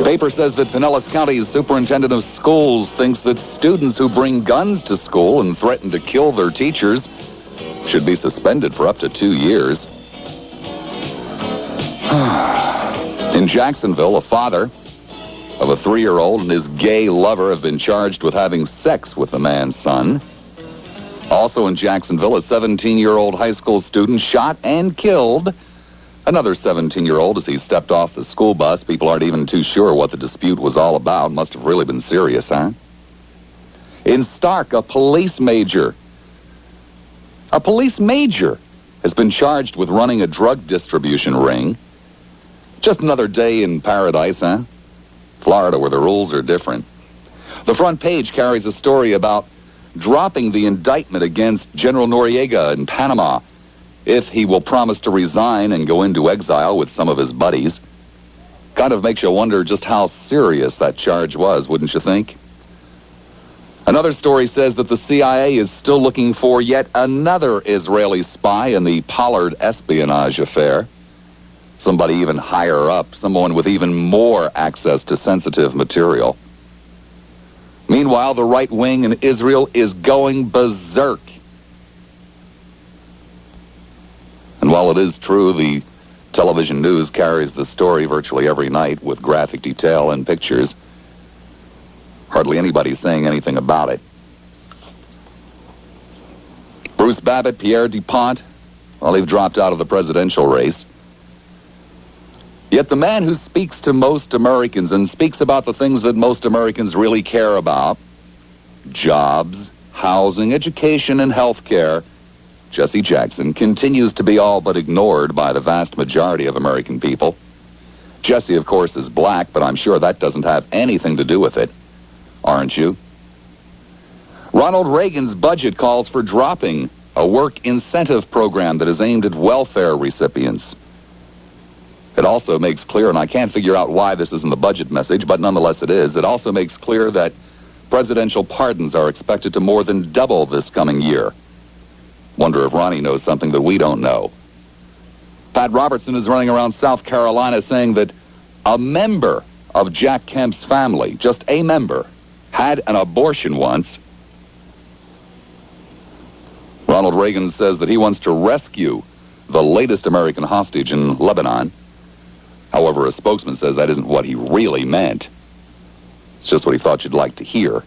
Paper says that Pinellas County's superintendent of schools thinks that students who bring guns to school and threaten to kill their teachers should be suspended for up to 2 years. In Jacksonville, a father of a 3-year-old and his gay lover have been charged with having sex with the man's son. Also in Jacksonville, a 17-year-old high school student shot and killed another 17-year-old as he stepped off the school bus. People aren't even too sure what the dispute was all about. Must have really been serious, huh? In Stark, a police major has been charged with running a drug distribution ring. Just another day in paradise, huh? Florida, where the rules are different. The front page carries a story about dropping the indictment against General Noriega in Panama if he will promise to resign and go into exile with some of his buddies. Kind of makes you wonder just how serious that charge was, wouldn't you think? Another story says that the CIA is still looking for yet another Israeli spy in the Pollard espionage affair. Somebody even higher up, someone with even more access to sensitive material. Meanwhile, the right wing in Israel is going berserk. And while it is true the television news carries the story virtually every night with graphic detail and pictures, hardly anybody's saying anything about it. Bruce Babbitt, Pierre DuPont, well, they've dropped out of the presidential race. Yet the man who speaks to most Americans and speaks about the things that most Americans really care about, jobs, housing, education, and health care, Jesse Jackson, continues to be all but ignored by the vast majority of American people. Jesse, of course, is black, but I'm sure that doesn't have anything to do with it. Aren't you? Ronald Reagan's budget calls for dropping a work incentive program that is aimed at welfare recipients. It also makes clear, and I can't figure out why this isn't the budget message, but nonetheless it is, it also makes clear that presidential pardons are expected to more than double this coming year. Wonder if Ronnie knows something that we don't know. Pat Robertson is running around South Carolina saying that a member of Jack Kemp's family, just a member, had an abortion once. Ronald Reagan says that he wants to rescue the latest American hostage in Lebanon. However, a spokesman says that isn't what he really meant. It's just what he thought you'd like to hear.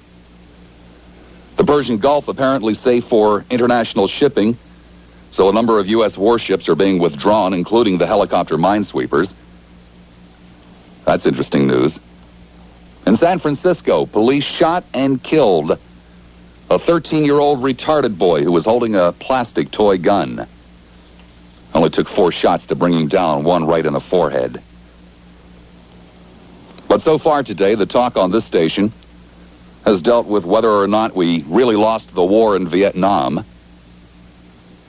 The Persian Gulf apparently safe for international shipping, so a number of U.S. warships are being withdrawn, including the helicopter minesweepers. That's interesting news. In San Francisco, police shot and killed a 13-year-old retarded boy who was holding a plastic toy gun. Only took 4 shots to bring him down, one right in the forehead. But so far today, the talk on this station has dealt with whether or not we really lost the war in Vietnam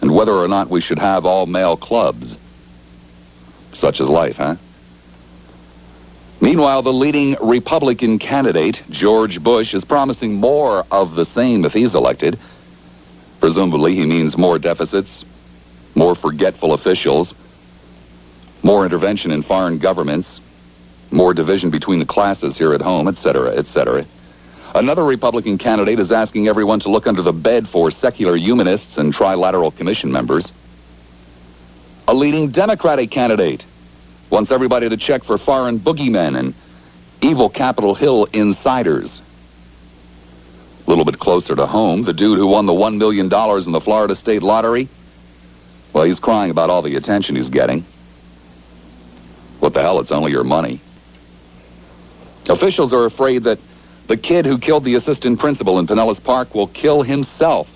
and whether or not we should have all-male clubs. Such is life, huh? Meanwhile, the leading Republican candidate, George Bush, is promising more of the same if he's elected. Presumably, he means more deficits, more forgetful officials, more intervention in foreign governments, more division between the classes here at home, etc., etc. Another Republican candidate is asking everyone to look under the bed for secular humanists and trilateral commission members. A leading Democratic candidate wants everybody to check for foreign boogeymen and evil Capitol Hill insiders. A little bit closer to home, the dude who won the $1 million in the Florida State Lottery, well, he's crying about all the attention he's getting. What the hell, it's only your money. Officials are afraid that the kid who killed the assistant principal in Pinellas Park will kill himself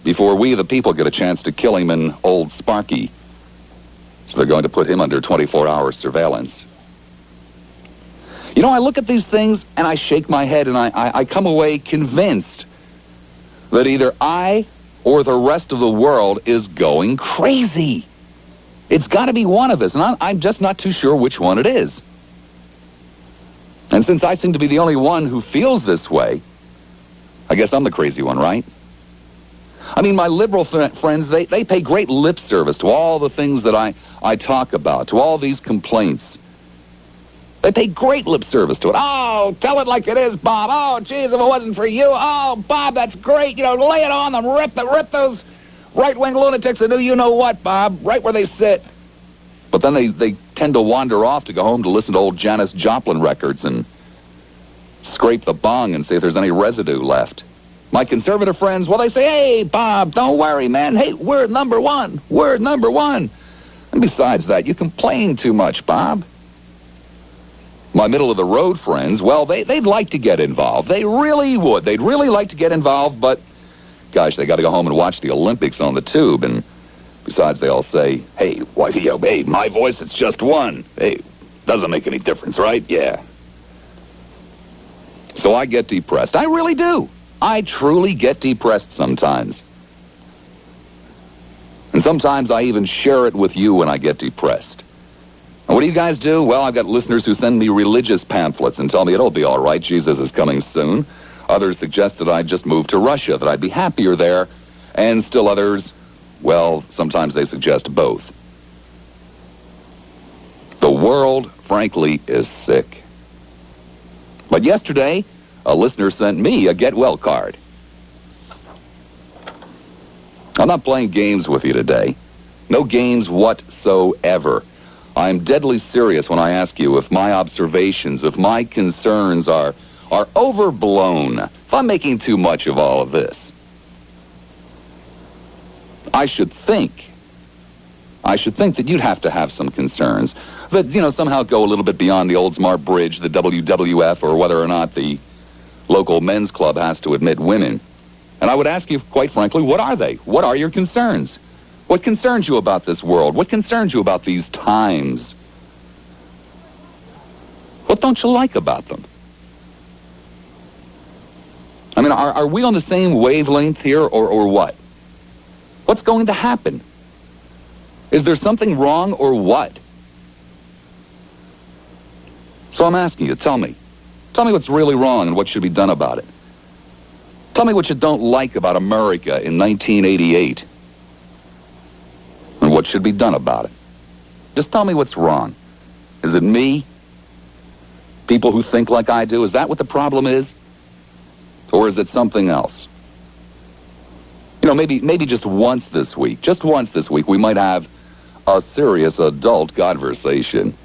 before we, the people, get a chance to kill him in Old Sparky. So they're going to put him under 24-hour surveillance. You know, I look at these things and I shake my head and I come away convinced that either I or the rest of the world is going crazy. It's got to be one of us, and I'm just not too sure which one it is. And since I seem to be the only one who feels this way, I guess I'm the crazy one, right? I mean, my liberal friends, they pay great lip service to all the things that I talk about, to all these complaints. They pay great lip service to it. Oh, tell it like it is, Bob. Oh, geez, if it wasn't for you. Oh, Bob, that's great. You know, lay it on them. Rip those right-wing lunatics and do you know what, Bob, right where they sit. But then they tend to wander off to go home to listen to old Janis Joplin records and scrape the bong and see if there's any residue left. My conservative friends, well, they say, hey, Bob, don't worry, man. Hey, we're number one. We're number one. And besides that, you complain too much, Bob. My middle-of-the-road friends, well, they'd like to get involved. They really would. They'd really like to get involved, but, gosh, they got to go home and watch the Olympics on the tube. And besides, they all say, hey, hey, my voice, it's just one. Hey, doesn't make any difference, right? Yeah. So I get depressed. I really do. I truly get depressed sometimes. And sometimes I even share it with you when I get depressed. And what do you guys do? Well, I've got listeners who send me religious pamphlets and tell me it'll be all right, Jesus is coming soon. Others suggest that I just move to Russia, that I'd be happier there. And still others, well, sometimes they suggest both. The world, frankly, is sick. But yesterday, a listener sent me a get well card. I'm not playing games with you today. No games whatsoever. I'm deadly serious when I ask you if my observations, if my concerns are overblown, if I'm making too much of all of this. I should think that you'd have to have some concerns that, somehow go a little bit beyond the Oldsmar Bridge, the WWF, or whether or not the local men's club has to admit women. And I would ask you, quite frankly, what are they? What are your concerns? What concerns you about this world? What concerns you about these times? What don't you like about them? I mean, are we on the same wavelength here, or what? What's going to happen? Is there something wrong, or what? So I'm asking you, tell me. Tell me what's really wrong and what should be done about it. Tell me what you don't like about America in 1988. And what should be done about it. Just tell me what's wrong. Is it me? People who think like I do? Is that what the problem is? Or is it something else? Maybe just once this week, we might have a serious adult conversation.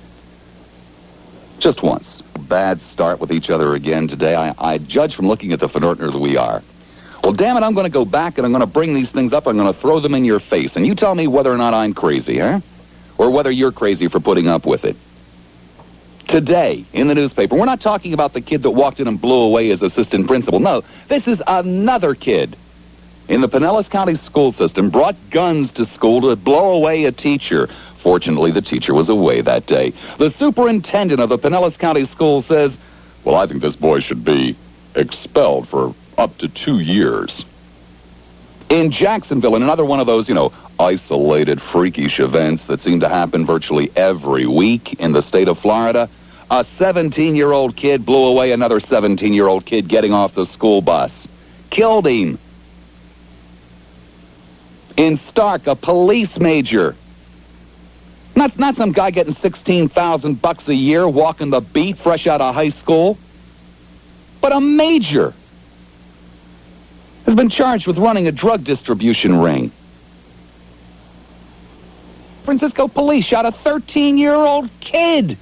Just once. Bad start with each other again today. I judge from looking at the Fnordner that we are. Well, damn it, I'm going to go back and I'm going to bring these things up. I'm going to throw them in your face. And you tell me whether or not I'm crazy, huh? Or whether you're crazy for putting up with it. Today, in the newspaper, we're not talking about the kid that walked in and blew away his assistant principal. No, this is another kid in the Pinellas County school system brought guns to school to blow away a teacher. Fortunately, the teacher was away that day. The superintendent of the Pinellas County School says, well, I think this boy should be expelled for up to 2 years. In Jacksonville, in another one of those, isolated, freakish events that seem to happen virtually every week in the state of Florida, a 17-year-old kid blew away another 17-year-old kid getting off the school bus. Killed him. In Stark, a police major. Not some guy getting $16,000 a year walking the beat fresh out of high school, but a major has been charged with running a drug distribution ring. Francisco police shot a 13-year-old kid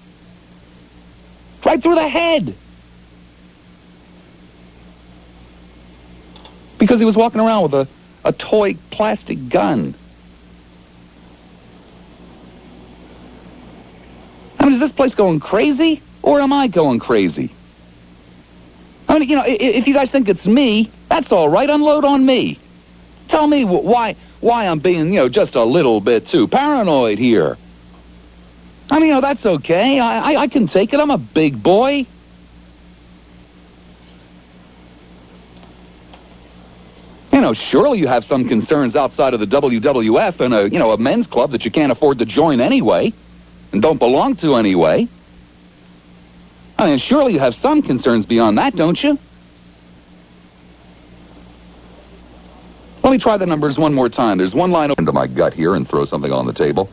right through the head because he was walking around with a toy plastic gun. I mean, is this place going crazy, or am I going crazy? I mean, if you guys think it's me, that's all right. Unload on me. Tell me why I'm being, just a little bit too paranoid here. I mean, that's okay. I can take it. I'm a big boy. Surely you have some concerns outside of the WWF and a men's club that you can't afford to join anyway and don't belong to anyway. I mean, surely you have some concerns beyond that, don't you? Let me try the numbers one more time. There's one line open to my gut here and throw something on the table.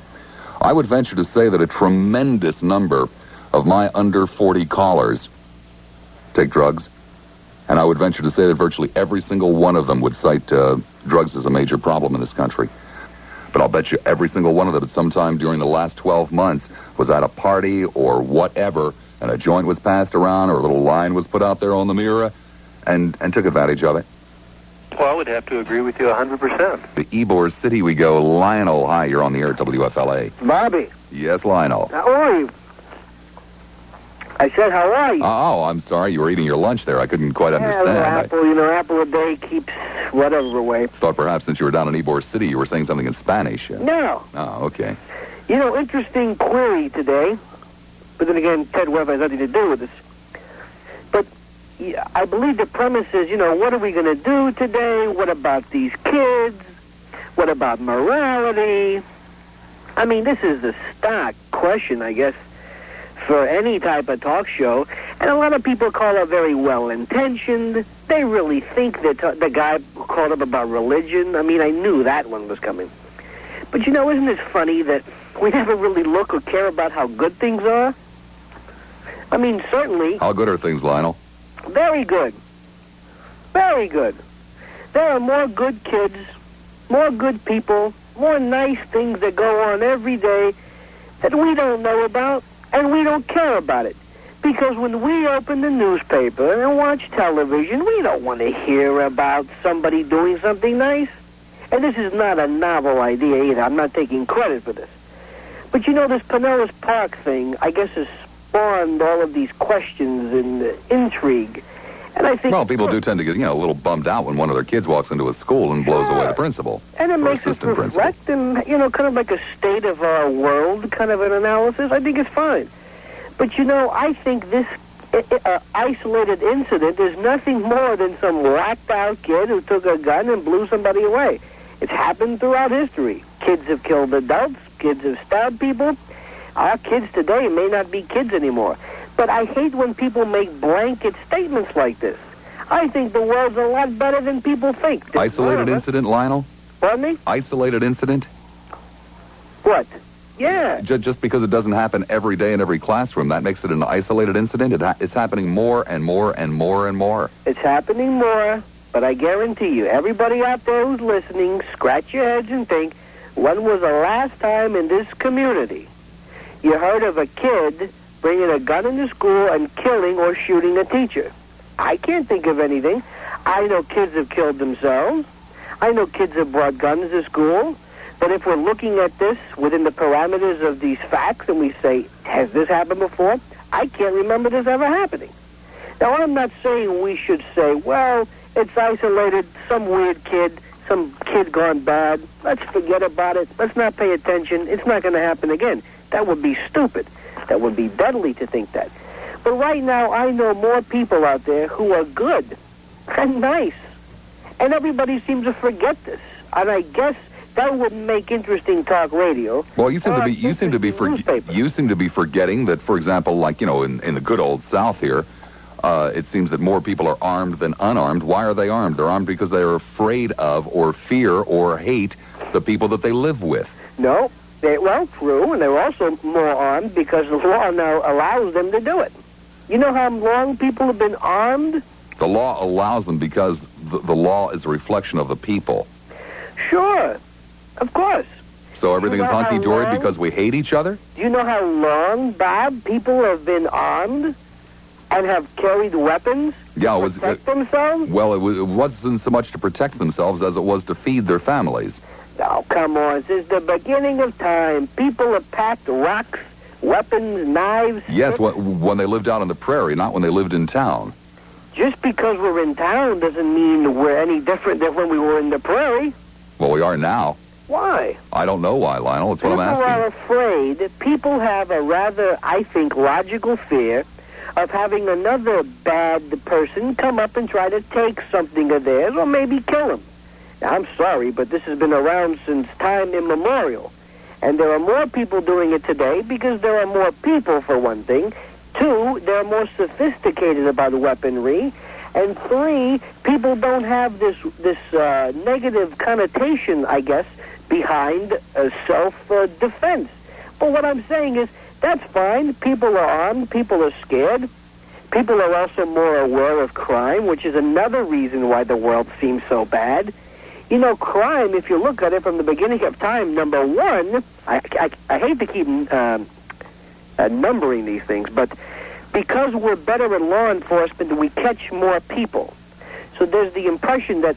I would venture to say that a tremendous number of my under 40 callers take drugs, and I would venture to say that virtually every single one of them would cite drugs as a major problem in this country. But I'll bet you every single one of them at some time during the last 12 months was at a party or whatever, and a joint was passed around or a little line was put out there on the mirror and took advantage of it. Well, I would have to agree with you 100%. The Ybor City we go. Lionel, hi, you're on the air at WFLA. Bobby. Yes, Lionel. How are you? I said, how are you? Oh, I'm sorry. You were eating your lunch there. I couldn't quite understand. Apple a day keeps whatever away. Thought perhaps since you were down in Ybor City, you were saying something in Spanish. No. Oh, okay. Interesting query today. But then again, Ted Webb has nothing to do with this. But I believe the premise is, what are we going to do today? What about these kids? What about morality? I mean, this is the stock question, I guess, for any type of talk show. And a lot of people call it very well-intentioned. They really think that the guy called up about religion. I mean, I knew that one was coming. But, isn't it funny that we never really look or care about how good things are? I mean, certainly... How good are things, Lionel? Very good. Very good. There are more good kids, more good people, more nice things that go on every day that we don't know about, and we don't care about it. Because when we open the newspaper and watch television, we don't want to hear about somebody doing something nice. And this is not a novel idea either. I'm not taking credit for this. But this Pinellas Park thing, I guess, has spawned all of these questions and intrigue. And I think... Well, people do tend to get, a little bummed out when one of their kids walks into a school and blows away the principal. And it makes us reflect and, kind of like a state of our world kind of an analysis. I think it's fine. But, I think this isolated incident is nothing more than some whacked-out kid who took a gun and blew somebody away. It's happened throughout history. Kids have killed adults. Kids have stabbed people. Our kids today may not be kids anymore. But I hate when people make blanket statements like this. I think the world's a lot better than people think. Isolated incident, Lionel? Pardon me? Isolated incident? What? Yeah. Just because it doesn't happen every day in every classroom, that makes it an isolated incident? It's happening more and more and more and more. It's happening more, but I guarantee you, everybody out there who's listening, scratch your heads and think, when was the last time in this community you heard of a kid bringing a gun into school and killing or shooting a teacher? I can't think of anything. I know kids have killed themselves. I know kids have brought guns to school. But if we're looking at this within the parameters of these facts and we say, has this happened before? I can't remember this ever happening. Now, I'm not saying we should say, well, it's isolated, some weird kid, some kid gone bad. Let's forget about it. Let's not pay attention. It's not going to happen again. That would be stupid. That would be deadly to think that. But right now, I know more people out there who are good and nice. And everybody seems to forget this. And I guess that wouldn't make interesting talk radio. Well, you seem to be forgetting that, for example, like, in the good old South here, it seems that more people are armed than unarmed. Why are they armed? They're armed because they're afraid of or fear or hate the people that they live with. No. True, and they're also more armed because the law now allows them to do it. You know how long people have been armed? The law allows them because the law is a reflection of the people. Sure, of course. So everything is hunky-dory because we hate each other? Do you know how long, Bob, people have been armed and have carried weapons to protect themselves? Well, it wasn't so much to protect themselves as it was to feed their families. Oh, come on. Since the beginning of time, people have packed rocks, weapons, knives... Yes, when they lived out on the prairie, not when they lived in town. Just because we're in town doesn't mean we're any different than when we were in the prairie. Well, we are now. Why? I don't know why, Lionel. That's what I'm asking. People are afraid. People have a rather, I think, logical fear of having another bad person come up and try to take something of theirs or maybe kill them. Now, I'm sorry, but this has been around since time immemorial. And there are more people doing it today because there are more people, for one thing. Two, they're more sophisticated about weaponry. And three, people don't have this negative connotation, I guess, behind self-defense. But what I'm saying is That's fine. People are armed. People are scared. People are also more aware of crime, which is another reason why the world seems so bad. You know, crime, if you look at it from the beginning of time, number one, I hate to keep numbering these things, but because we're better at law enforcement, we catch more people. So there's the impression that,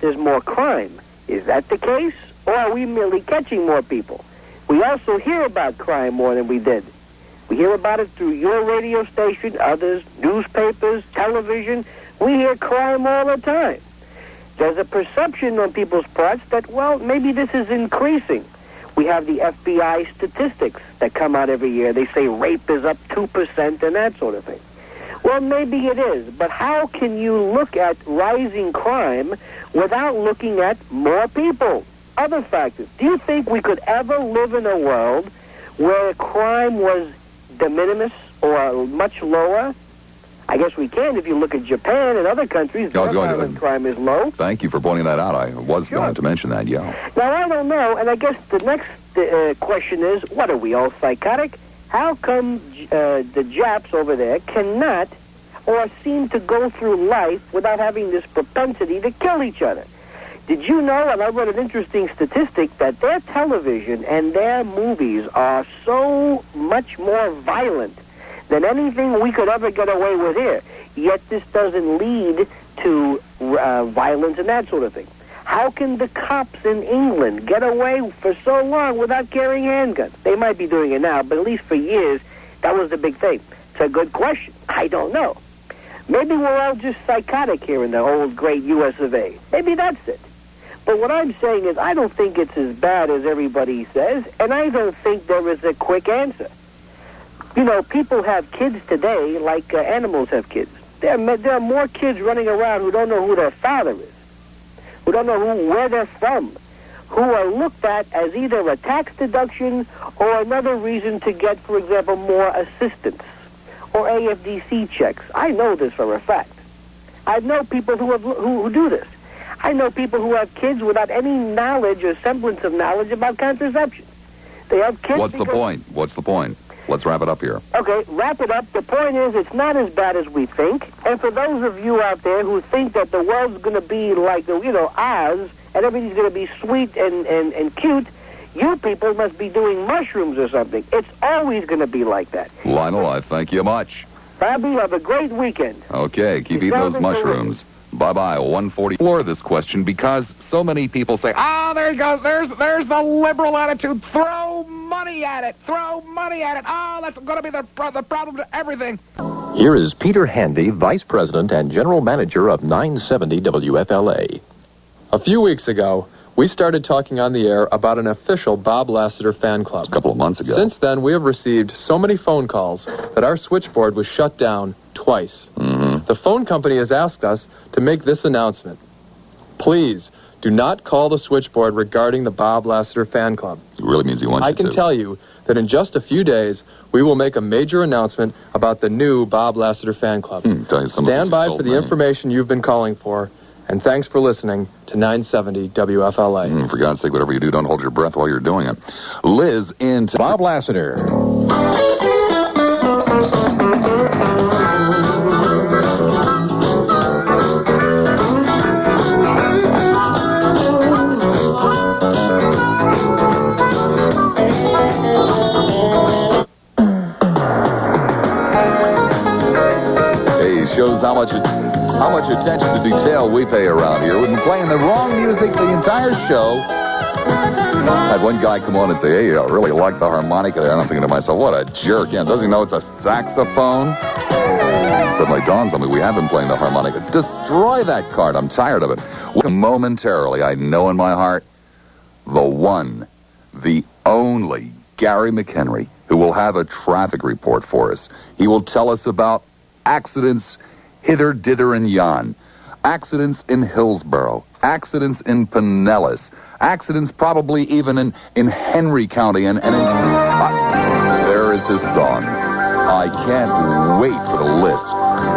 there's more crime. Is that the case? Or are we merely catching more people? We also hear about crime more than we did. We hear about it through your radio station, others, newspapers, television. We hear crime all the time. There's a perception on people's parts that, well, maybe this is increasing. We have the FBI statistics that come out every year. They say rape is up 2% and that sort of thing. Well, maybe it is, but how can you look at rising crime without looking at more people? Other factors. Do you think we could ever live in a world where crime was de minimis or much lower? I guess we can if you look at Japan and other countries. Their violent crime is low. Thank you for pointing that out. I was going to mention that, yeah. Now, I don't know, and I guess the next question is, what are we, all psychotic? How come the Japs over there cannot or seem to go through life without having this propensity to kill each other? Did you know, and I read an interesting statistic, that their television and their movies are so much more violent than anything we could ever get away with here. Yet this doesn't lead to violence and that sort of thing. How can the cops in England get away for so long without carrying handguns? They might be doing it now, but at least for years, that was the big thing. It's a good question. I don't know. Maybe we're all just psychotic here in the old great U.S. of A. Maybe that's it. But what I'm saying is I don't think it's as bad as everybody says, and I don't think there is a quick answer. You know, people have kids today like animals have kids. There are more kids running around who don't know who their father is, who don't know where they're from, who are looked at as either a tax deduction or another reason to get, for example, more assistance or AFDC checks. I know this for a fact. I know people who do this. I know people who have kids without any knowledge or semblance of knowledge about contraception. They have kids. What's the point? What's the point? Let's wrap it up here. Okay, wrap it up. The point is it's not as bad as we think. And for those of you out there who think that the world's going to be like, Oz, and everything's going to be sweet and cute, you people must be doing mushrooms or something. It's always going to be like that. Lionel, I thank you much. Bobby, have a great weekend. Okay, keep eating those mushrooms. Bye-bye. 144 this question because so many people say, there he goes. There's the liberal attitude. Throw money at it. Throw money at it. That's going to be the problem to everything. Here is Peter Handy, Vice President and General Manager of 970 WFLA. A few weeks ago, we started talking on the air about an official Bob Lassiter fan club. A couple of months ago. Since then, we have received so many phone calls that our switchboard was shut down twice. Mm-hmm. The phone company has asked us to make this announcement. Please do not call the switchboard regarding the Bob Lassiter fan club. It really means he wants you to. I can tell you that in just a few days, we will make a major announcement about the new Bob Lassiter fan club. Stand by for the information you've been calling for, and thanks for listening to 970 WFLA. For God's sake, whatever you do, don't hold your breath while you're doing it. Liz into Bob Lassiter. Shows how much attention to detail we pay around here. We've been playing the wrong music the entire show. I had one guy come on and say, hey, I really like the harmonica there. And I'm thinking to myself, what a jerk. Yeah, doesn't he know it's a saxophone? Suddenly dawns on me, we have been playing the harmonica. Destroy that card. I'm tired of it. Momentarily, I know in my heart, the one, the only Gary McHenry, who will have a traffic report for us. He will tell us about accidents hither, dither, and yon. Accidents in Hillsborough. Accidents in Pinellas. Accidents probably even in Henry County. And there is his song. I can't wait for the list.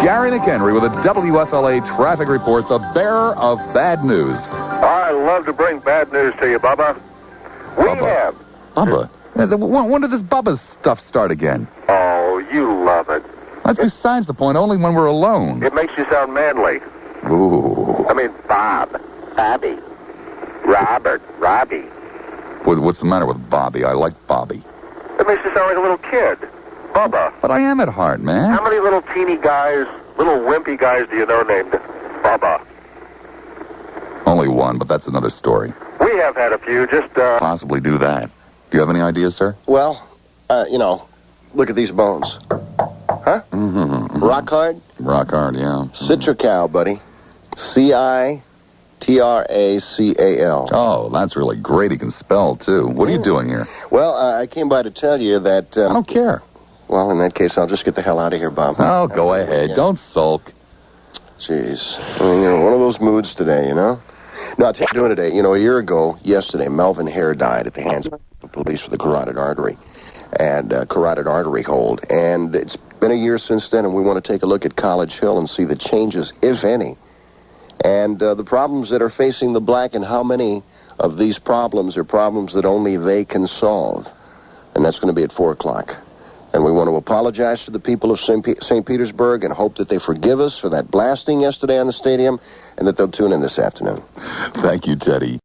Gary McHenry with a WFLA traffic report, the bearer of bad news. I love to bring bad news to you, Bubba. We have. Bubba. When did this Bubba stuff start again? Oh, you love it. That's besides the point, only when we're alone. It makes you sound manly. Ooh. I mean, Bob, Bobby, Robert, Robbie. What's the matter with Bobby? I like Bobby. It makes you sound like a little kid. Bubba. But I am at heart, man. How many little teeny guys, little wimpy guys do you know named Bubba? Only one, but that's another story. We have had a few, just, Possibly do that. Do you have any ideas, sir? Well, look at these bones. Huh? Mm-hmm. Rock hard? Rock hard, yeah. Citracal, buddy. Citracal. Oh, that's really great. He can spell, too. What are you doing here? Well, I came by to tell you that... I don't care. Well, in that case, I'll just get the hell out of here, Bob. Oh, go ahead. Yeah. Don't sulk. Jeez. I mean, one of those moods today, No, I'll tell you doing today. A year ago, yesterday, Melvin Hare died at the hands of the police with a carotid artery hold. And it's been a year since then, and we want to take a look at College Hill and see the changes, if any, and the problems that are facing the black, and how many of these problems are problems that only they can solve. And that's going to be at 4 o'clock. And we want to apologize to the people of St. Petersburg and hope that they forgive us for that blasting yesterday on the stadium, and that they'll tune in this afternoon. Thank you, Teddy.